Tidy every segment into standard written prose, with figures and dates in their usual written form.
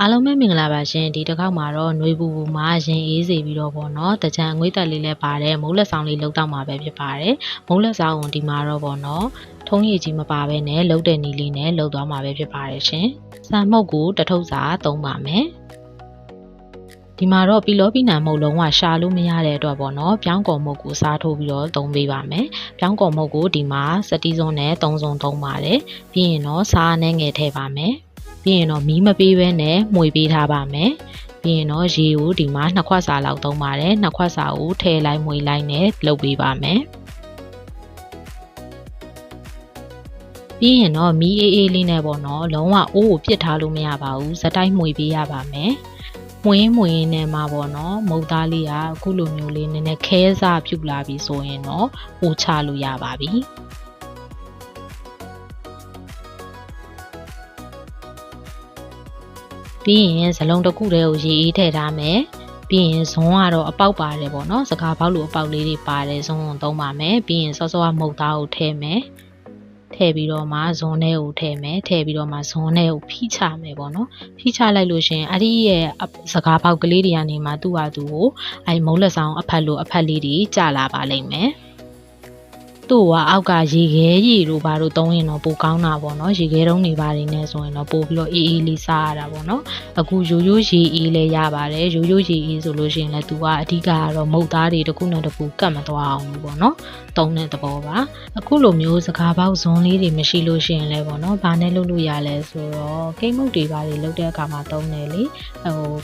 အားလုံးပဲမင်္ဂလာပါရှင်ဒီတစ်ခေါက်မှာတော့ຫນွေပူပူမှာရင်အေးစေပြီးတော့ပေါ့နော်တကြံငွေတက်လေးလည်းပါတယ်မိုးလက်ဆောင်လေးလှုပ်တော့မှာပဲဖြစ်ပါတယ်မိုးလက်ဆောင်ကိုဒီမှာတော့ပေါ့နော်ထုံးရည်ကြီးမပါဘဲနဲ့လှုပ်တဲ့နီလေးနဲ့လှုပ်သွားမှာပဲဖြစ်ပါတယ်ရှင်စံမှုတ်ကိုတစ်ထုပ်စာသုံးပါမယ်ဒီမှာတော့ပီလောပီနံမုတ်လုံးဝရှာလို့မရတဲ့အတွက်ပေါ့နော်ပြောင်းကော်မုတ်ကိုစားထိုးပြီးတော့သုံးပေးပါမယ်ပြောင်းကော်မုတ်ကိုဒီမှာစတီးစုံနဲ့3စုံသုံးပါတယ်ပြီးရင်တော့စားနဲ့ငယ်ထည့်ပါမယ်ပြီးရင်တော့မီးမပေးဘဲနဲ့မှွေပေးထားပါမယ်ပြီးရင်တော့ရေကိုဒီမှာ2ခွက်စာလောက်သုံးပါတယ်2ခွက်စာကိုထည့်လိုက်မှွေလိုက်နဲ့လုပ်ပေးပါမယ်ပြီးရင်တော့မီးအေးအေးလေးနဲ့ပေါ့နော်လုံးဝအိုးကိုပြစ်ထားလို့မရပါဘူးဇက်တိုက်မှွေပေးရပါမယ်မှွေနဲ့မှာပေါ့နော်မုတ်သားလေးကအခုလိုမျိုးလေးနည်းနည်းခဲစားပြုတ်လာပြီဆိုရင်တော့ပို့ချလို့ရပါပြီပြီးရင်ဇလုံးတစ်ခုတည်းကိုရေအေးထည့်ထားမယ်ပြီးရင်ဇွန်းကတော့အပေါက်ပါတယ်ပေါ့နော်စကားပေါက်လိုအပေါက်လေးတွေပါတယ်ဇွန်းကိုသုံးပါမယ်ပြီးရင်စောစောကမုတ်သားကိုထည့်မယ်ထည့်ပြီးတော့မှဇွန်းထဲကိုထည့်မယ်ထည့်ပြီးတော့မှဇွန်းထဲကိုဖိချမယ်ပေါ့နော်ဖိချလိုက်လို့ရှင်အဲ့ဒီရဲ့စကားပေါက်ကလေးတွေကနေမှသူ့ဟာသူကိုအဲ့မုံလက်ဆောင်အဖက်လိုအဖက်လေးတွေကျလာပါလိမ့်မယ်သူ့ကအောက်ကရေခဲရေတို့ဘာလို့သုံးရင်တော့ပိုကောင်းတာပေါ့နော်ရေခဲတုံးတွေဘာတွေနဲ့ဆိုရင်တော့ပိုပြီးတော့အေးအေးလေးစားရတာပေါ့နော်အခုရိုးရိုးရေအေးလည်းရပါတယ်ရိုးရိုးရေအေးဆိုလို့ရှိရင်လည်းသူကအဓိကကတော့မုတ်သားတွေတစ်ခုနဲ့တစ်ခုကတ်မသွားအောင်လို့ပေါ့နော်သုံးတဲ့သဘောပါအခုလိုမျိုးစကားပေါက်ဇွန်းလေးတွေမရှိလို့ရှိရင်လည်းပေါ့နော်ဘာနဲ့လုပ်လို့ရလဲဆိုတော့ကိတ်မုတ်တွေဘာတွေလုပ်တဲ့အခါမှာသုံးတယ်လေ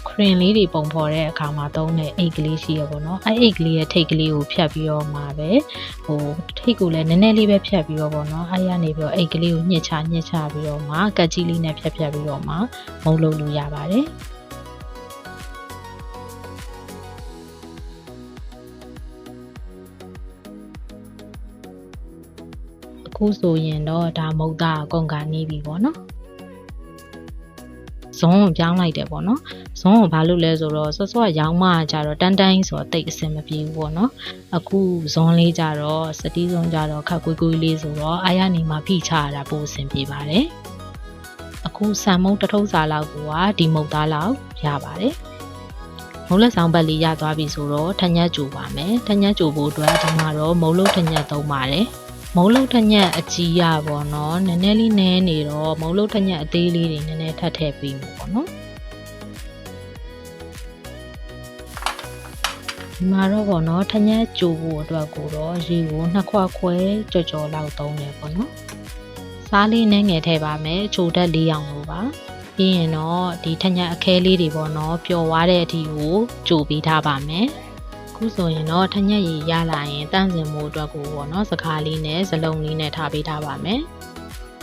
ခရင်လေးတွေပုံဖော်တဲ့အခါမှာသုံးတဲ့အိတ်ကလေးရှိရပေါ့နော်အဲ့အိတ်ကလေးရဲ့ထိတ်ကလေးကိုဖြတ်ပြီးတော့မှပဲထိတ်ကိုလည်းနည်းနည်းလေးပဲဖြတ်ပြီးတော့ပေါ့နော်အဲ့ရနေပြီးတော့အိတ်ကလေးကိုညှစ်ချပြီးတော့မှကတ်ကြီးလေးနဲ့ဖြတ်ပြီးတော့မှမုံလုပ်လို့ရပါတယ်အခုဆိုရင်တော့ဒါမုတ်သားအကုန်ကနေပြီပေါ့နော်ဇွန်းကိုပြောင်းလိုက်တယ်ပေါ့နော်ဇွန်းကိုဘာလို့လဲဆိုတော့စောရောင်းမကြတော့တန်းတိုင်းဆိုတော့တိတ်အဆင်မပြေဘူးပေါ့နော်အခုဇွန်းလေးကြတော့စတီးဇွန်းကြတော့ခက်ကွေးကွေးလေးဆိုတော့အားရနေမှာဖိချရတာပိုအဆင်ပြေပါတယ်အခုဆံမုတ်တစ်ထုပ်စာလောက်ကဒီမုတ်သားလောက်ရပါတယ်မုတ်လက်ဆောင်ဘက်လေးရသွားပြီဆိုတော့ထညက်ကြိုပါမယ်ထညက်ကြိုဖို့အတွက်ဒီမှာတော့မုတ်လို့ထညက်သုံးပါတယ်မုံလုံးထညက်အကြီးရပေါ့နော်နည်းနည်းလေးနည်းနေတော့မုံလုံးထညက်အသေးလေးတွေနည်းနည်းထပ်ထည့်ပေးမယ်ပေါ့နော်ဒီမှာတော့ပေါ့နော်ထညက်ကြိုဖို့အတွက်ကိုတော့ရေကို2ခွက်ခွဲကြော်လောက်သုံးတယ်ပေါ့နော်စားလေးနဲ့ငယ်ထည့်ပါမယ်ချိုတက်4အောင်လို့ပါပြီးရင်တော့ဒီထညက်အခဲလေးတွေပေါ့နော်ပျော်သွားတဲ့အထိကိုကြိုပေးထားပါမယ်အခုဆိုရင်တော့ထညက်ရည်ရလာရင်တန့်စင်မှုအတွက်ကိုပေါ့နော်စကားလေးနဲ့ဇလုံးလေးနဲ့ထားပေးထားပါမယ်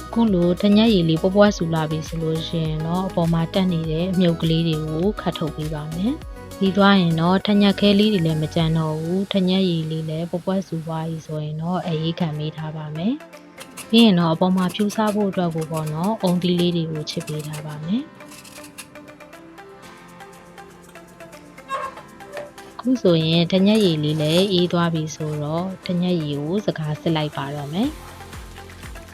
အခုလိုထညက်ရည်လေးပွားဆူလာပြီဆိုလို့ရှိရင်တော့အပေါ်မှာတက်နေတဲ့အမြုပ်ကလေးတွေကိုခတ်ထုတ်ပေးပါမယ်ပြီးသွားရင်တော့ထညက်ခဲလေးတွေလည်းမကြမ်းတော့ဘူးထညက်ရည်လေးလည်းပွားဆူသွားပြီဆိုရင်တော့အေးခံပေးထားပါမယ်ပြီးရင်တော့အပေါ်မှာဖြူစားဖို့အတွက်ကိုပေါ့နော်အုံသီးလေးတွေကိုချစ်ပေးထားပါမယ်အခုဆိုရင်ထညက်ရည်လေးလည်းအေးသွားပြီဆိုတော့ထညက်ရည်ကိုစကားစစ်လိုက်ပါတော့မယ်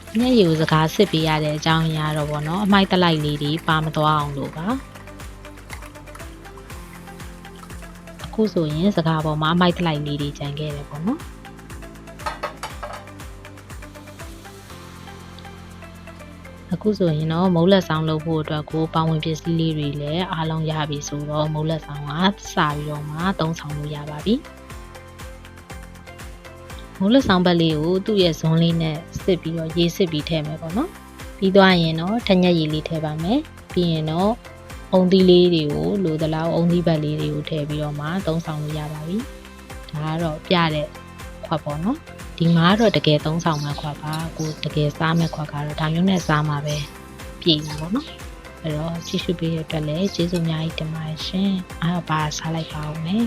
ထညက်ရည်ကိုစကားစစ်ပေးရတဲ့အကြောင်းအရာတော့ပေါ့နော်အမိုက်တလိုက်လေးတွေပါမသွားအောင်လို့ပါအခုဆိုရင်စကားပေါ်မှာအမိုက်တလိုက်လေးတွေကျန်ခဲ့တယ်ပေါ့နော်အခုဆိုရင်တော့မုံလက်ဆောင်လုပ်ဖို့အတွက်ကိုပါဝင်ပစ္စည်းလေးတွေလည်းအားလုံးရပြီဆိုတော့မုံလက်ဆောင်ကစပြီးတော့မှသုံးဆောင်လို့ရပါပြီမုံလက်ဆောင်ဘက်လေးကိုသူ့ရဲ့ဇွန်းလေးနဲ့စစ်ပြီးတော့ရေးစစ်ပြီးထည့်မယ်ပေါ့နော်ပြီးသွားရင်တော့ထညက်ရည်လေးထည့်ပါမယ်ပြီးရင်တော့အုံသီးလေးတွေကိုလိုသလောက်အုံသီးဘက်လေးတွေကိုထည့်ပြီးတော့မှသုံးဆောင်လို့ရပါပြီဒါကတော့ပြတဲ့ခွက်ပေါ့နော်ဒီမှာတော့တကယ်သုံးဆောင်မဲ့ခွက်ပါကိုတကယ်စားမဲ့ခွက်ကတော့ဒါမျိုးနဲ့စားမှာပဲပြည်မှာပေါ့နော်အဲ့တော့ကြည့်ရှုပေးရတဲ့အတွက်လည်းကျေးဇူးအများကြီးတင်ပါတယ်ရှင်အားပါစားလိုက်ပါဦးမယ်